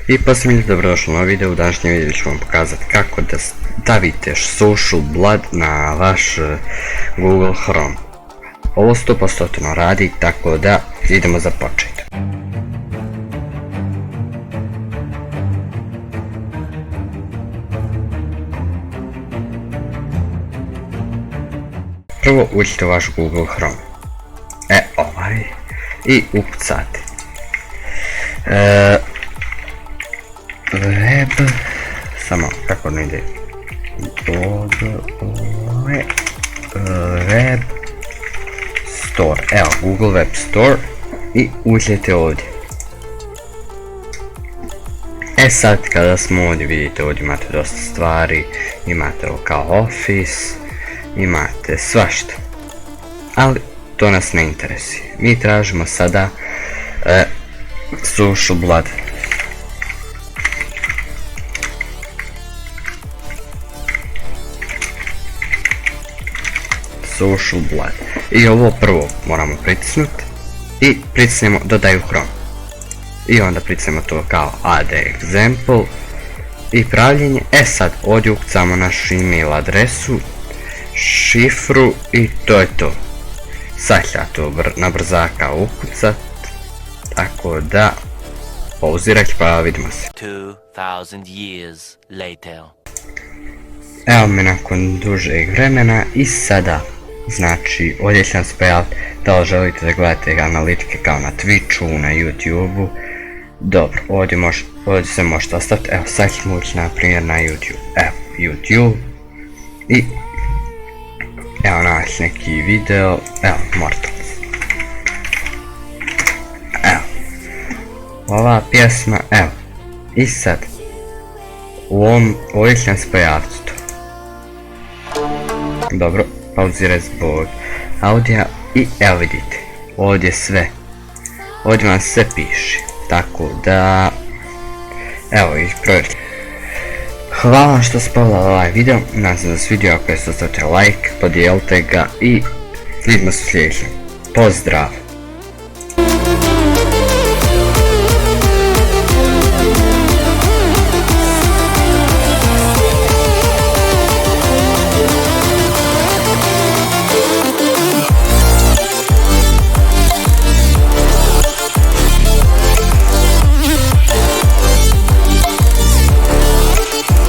I posljednji dobrodošli na video. U današnjem videu ću vam pokazati kako da stavite Social Blood na vaš Google Chrome. Ovo 100% radi, tako da idemo za početak. Prvo uđite u vaš Google Chrome. I ukucate web, samo kako ne ide, web store, evo Google Web Store, i uđete ovdje. Sad kada smo ovdje, vidite ovdje imate dosta stvari, imate ovo kao Office, imate svašta, ali to nas ne interesuje. Mi tražimo sada Social Blood. Social Blood. I ovo prvo moramo pritisnuti i pritisnemo dodaj u Chrome. I onda pritisnemo to kao add example i pravljenje. Sad ovdje ukucamo našu email adresu, šifru i to je to. Sad ću ja to na brzaka ukucat, tako da pauzirat ću pa vidimo se. 2000 years later. Evo me nakon dužeg vremena i sada, znači ovdje će vam se pojaviti da li želite da gledate analitike kao na Twitchu, na YouTubeu. Dobro, ovdje se možete ostaviti, evo sad ćemo ući na primjer na YouTube, evo YouTube i evo naći neki video, evo Mortals. Evo ova pjesma, evo. I sad ovdje će nam se pojaviti to. Dobro, pauziraj zbog audija i evo vidite, ovdje sve, ovdje vam sve piše, tako da evo i provjerite. Hvala vam što ste pogledali ovaj video, nadam se da se vidio, ako je ostavite like, podijelite ga i vidimo se u sljedećem. Pozdrav!